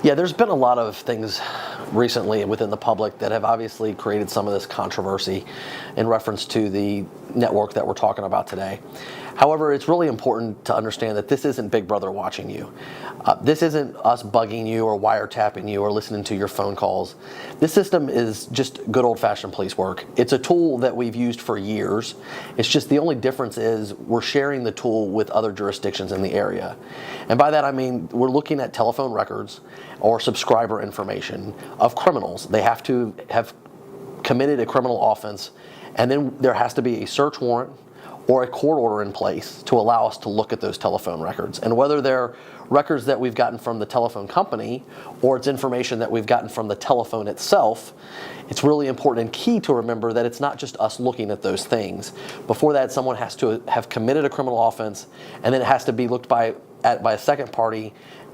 Yeah, there's been a lot of things recently within the public that have obviously created some of this controversy in reference to the network that we're talking about today. However, it's really important to understand that this isn't Big Brother watching you. This isn't us bugging you or wiretapping you or listening to your phone calls. This system is just good old-fashioned police work. It's a tool that we've used for years. It's just the only difference is we're sharing the tool with other jurisdictions in the area. And by that I mean we're looking at telephone records or subscriber information of criminals. They have to have committed a criminal offense, and then there has to be a search warrant or a court order in place to allow us to look at those telephone records. And whether they're records that we've gotten from the telephone company or it's information that we've gotten from the telephone itself, it's really important and key to remember that it's not just us looking at those things. Before that, someone has to have committed a criminal offense, and then it has to be looked by a second party,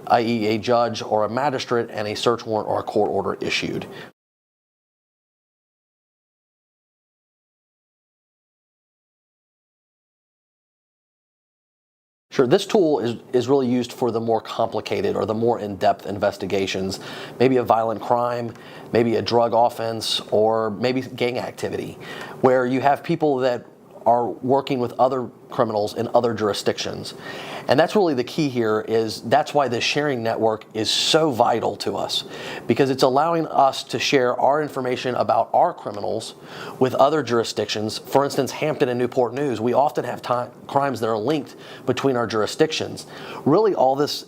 i.e. a judge or a magistrate, and a search warrant or a court order issued. Sure, this tool is really used for the more complicated or the more in-depth investigations, maybe a violent crime, maybe a drug offense, or maybe gang activity, where you have people that are working with other criminals in other jurisdictions. And that's really the key here. That's why the sharing network is so vital to us, because it's allowing us to share our information about our criminals with other jurisdictions. For instance, Hampton and Newport News, we often have crimes that are linked between our jurisdictions. Really all this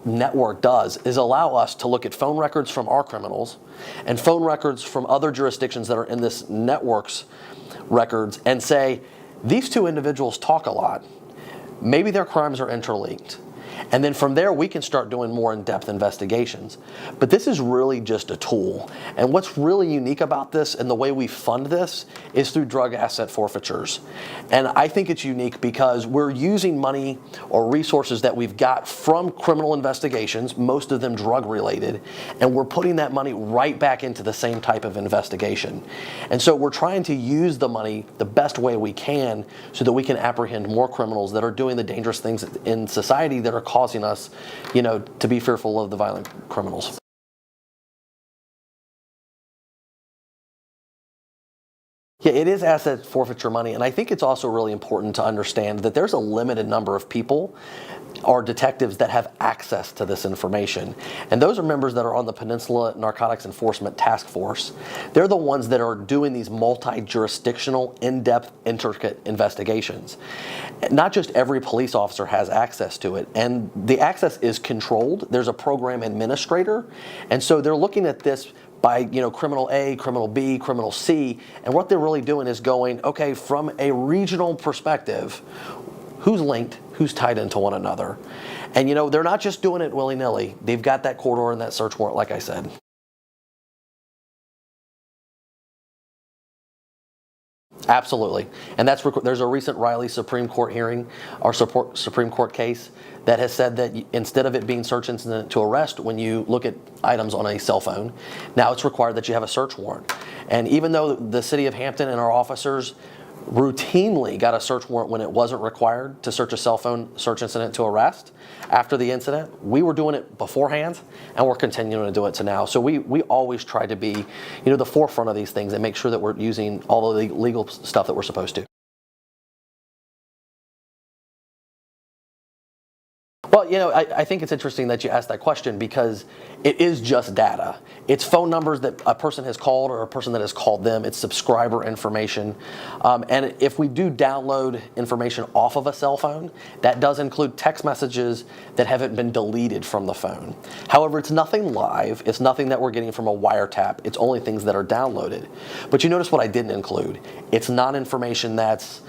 network does is allow us to look at phone records from our criminals and phone records from other jurisdictions that are in this network's records and say, these two individuals talk a lot. Maybe their crimes are interlinked. And then from there, we can start doing more in-depth investigations. But this is really just a tool. And what's really unique about this and the way we fund this is through drug asset forfeitures. And I think it's unique because we're using money or resources that we've got from criminal investigations, most of them drug-related, and we're putting that money right back into the same type of investigation. And so we're trying to use the money the best way we can so that we can apprehend more criminals that are doing the dangerous things in society that are causing us, to be fearful of the violent criminals. Yeah, it is asset forfeiture money, and I think it's also really important to understand that there's a limited number of people or detectives that have access to this information. And those are members that are on the Peninsula Narcotics Enforcement Task Force. They're the ones that are doing these multi-jurisdictional, in-depth, intricate investigations. Not just every police officer has access to it, and the access is controlled. There's a program administrator, and so they're looking at this by criminal A, criminal B, criminal C, and what they're really doing is going, okay, from a regional perspective, who's linked, who's tied into one another. And they're not just doing it willy-nilly. They've got that court order and that search warrant, like I said. Absolutely. And there's a recent Riley Supreme Court hearing, or Supreme Court case, that has said that instead of it being search incident to arrest when you look at items on a cell phone, now it's required that you have a search warrant. And even though the city of Hampton and our officers routinely got a search warrant when it wasn't required to search a cell phone search incident to arrest, after the incident, we were doing it beforehand, and we're continuing to do it to now. So we always try to be, the forefront of these things and make sure that we're using all of the legal stuff that we're supposed to. Well, I think it's interesting that you asked that question because it is just data. It's phone numbers that a person has called or a person that has called them. It's subscriber information. And if we do download information off of a cell phone, that does include text messages that haven't been deleted from the phone. However, it's nothing live. It's nothing that we're getting from a wiretap. It's only things that are downloaded. But you notice what I didn't include. It's not information that's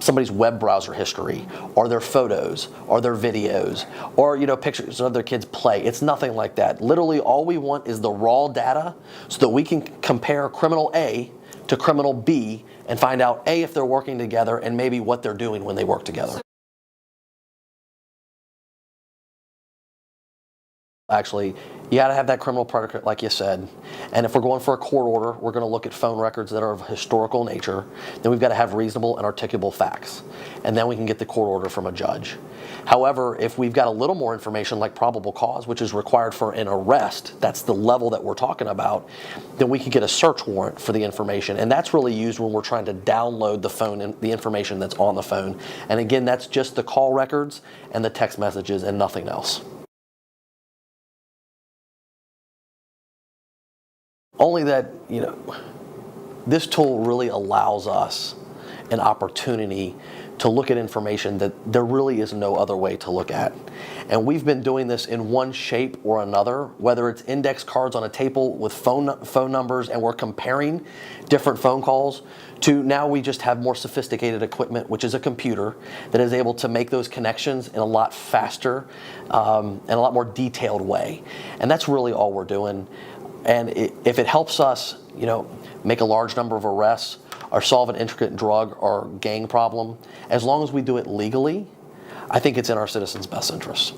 somebody's web browser history or their photos or their videos or pictures of their kids play. It's nothing like that. Literally all we want is the raw data so that we can compare criminal A to criminal B and find out A, if they're working together, and maybe what they're doing when they work together. Actually, you got to have that criminal predicate, like you said. And if we're going for a court order, we're going to look at phone records that are of historical nature. Then we've got to have reasonable and articulable facts. And then we can get the court order from a judge. However, if we've got a little more information, like probable cause, which is required for an arrest, that's the level that we're talking about, then we can get a search warrant for the information. And that's really used when we're trying to download the phone and the information that's on the phone. And again, that's just the call records and the text messages and nothing else. Only that, this tool really allows us an opportunity to look at information that there really is no other way to look at. And we've been doing this in one shape or another, whether it's index cards on a table with phone numbers and we're comparing different phone calls, to now we just have more sophisticated equipment, which is a computer that is able to make those connections in a lot faster and a lot more detailed way. And that's really all we're doing. And if it helps us, make a large number of arrests or solve an intricate drug or gang problem, as long as we do it legally, I think it's in our citizens' best interest.